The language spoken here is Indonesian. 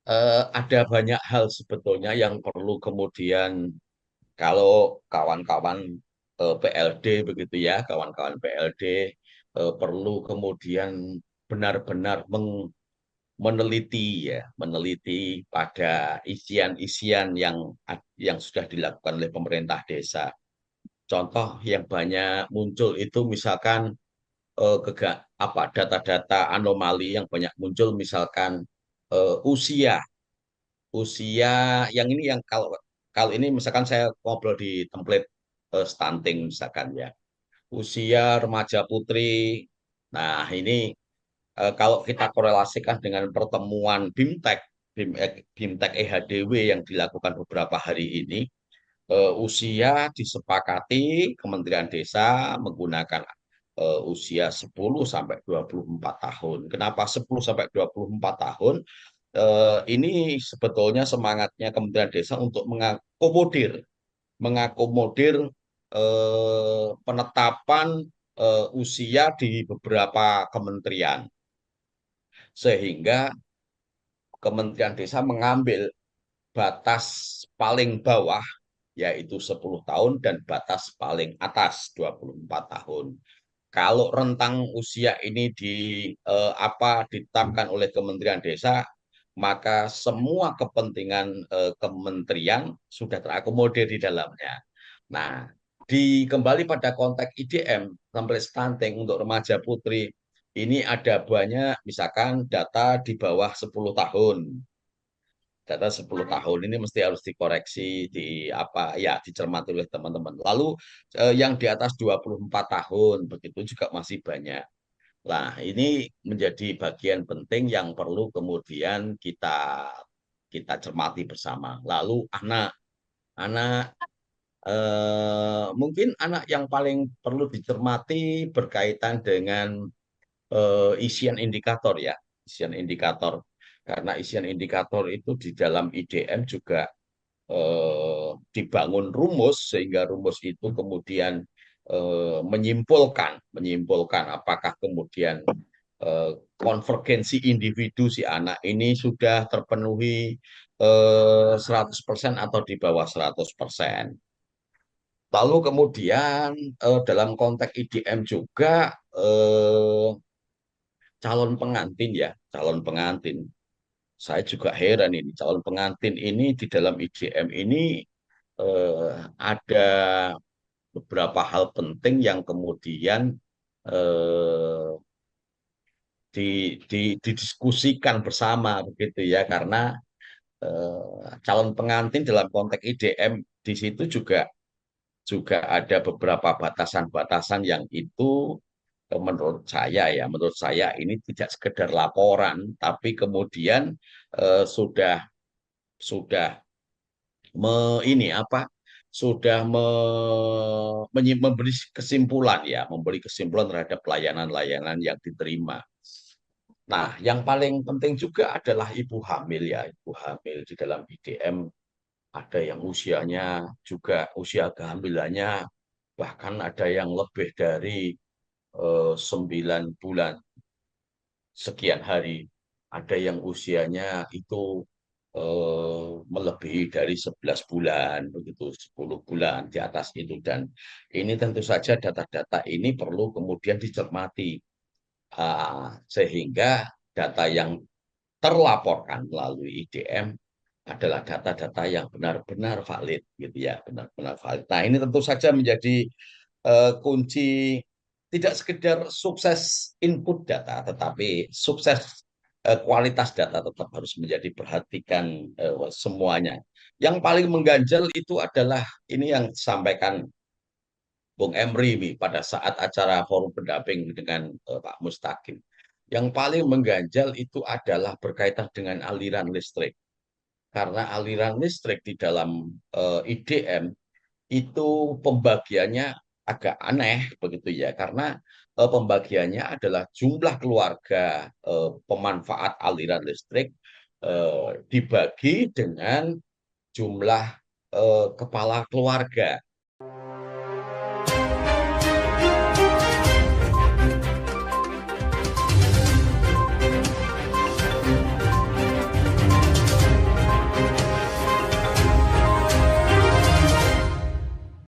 ada banyak hal sebetulnya yang perlu kemudian kalau kawan-kawan PLD begitu ya, kawan-kawan PLD perlu kemudian benar-benar meneliti ya, meneliti pada isian-isian yang sudah dilakukan oleh pemerintah desa. Contoh yang banyak muncul itu misalkan apa data-data anomali yang banyak muncul misalkan usia usia yang ini yang kalau kalau ini misalkan saya ngobrol di template stunting misalkan ya usia remaja putri. Nah ini kalau kita korelasikan dengan pertemuan BIMTEK EHDW yang dilakukan beberapa hari ini, usia disepakati Kementerian Desa menggunakan usia 10 sampai 24 tahun. Kenapa 10 sampai 24 tahun? Ini sebetulnya semangatnya Kementerian Desa untuk mengakomodir penetapan usia di beberapa kementerian, sehingga Kementerian Desa mengambil batas paling bawah yaitu 10 tahun dan batas paling atas 24 tahun. Kalau rentang usia ini ditetapkan oleh Kementerian Desa, maka semua kepentingan kementerian sudah terakomodir di dalamnya. Nah, kembali pada konteks IDM sampai stunting untuk remaja putri, ini ada banyak misalkan data di bawah 10 tahun. Data 10 tahun ini mesti harus dikoreksi di apa ya dicermati oleh teman-teman. Lalu yang di atas 24 tahun begitu juga masih banyak. Nah, ini menjadi bagian penting yang perlu kemudian kita kita cermati bersama. Lalu anak mungkin anak yang paling perlu dicermati berkaitan dengan isian indikator ya, isian indikator. Karena isian indikator itu di dalam IDM juga dibangun rumus sehingga rumus itu kemudian menyimpulkan apakah kemudian konvergensi individu si anak ini sudah terpenuhi 100% atau di bawah 100%. Lalu kemudian dalam konteks IDM juga calon pengantin ya, calon pengantin. Saya juga heran ini, calon pengantin ini di dalam IDM ini ada beberapa hal penting yang kemudian eh, didiskusikan bersama begitu ya, karena calon pengantin dalam konteks IDM di situ juga juga ada beberapa batasan-batasan yang itu menurut saya ini tidak sekedar laporan, tapi kemudian sudah ini apa sudah memberi kesimpulan ya, memberi kesimpulan terhadap layanan-layanan yang diterima. Nah, yang paling penting juga adalah ibu hamil ya, ibu hamil di dalam IDM ada yang usianya juga usia kehamilannya bahkan ada yang lebih dari 9 bulan sekian hari, ada yang usianya itu melebihi dari 11 bulan, begitu 10 bulan di atas itu. Dan ini tentu saja data-data ini perlu kemudian dicermati, sehingga data yang terlaporkan melalui IDM adalah data-data yang benar-benar valid, gitu ya, benar-benar valid. Nah, ini tentu saja menjadi kunci tidak sekedar sukses input data, tetapi sukses kualitas data tetap harus menjadi perhatikan semuanya. Yang paling mengganjal itu adalah ini yang disampaikan Bung Emri pada saat acara forum pendamping dengan Pak Mustaqim. Yang paling mengganjal itu adalah berkaitan dengan aliran listrik. Karena aliran listrik di dalam IDM itu pembagiannya agak aneh begitu ya, karena pembagiannya adalah jumlah keluarga pemanfaat aliran listrik dibagi dengan jumlah kepala keluarga.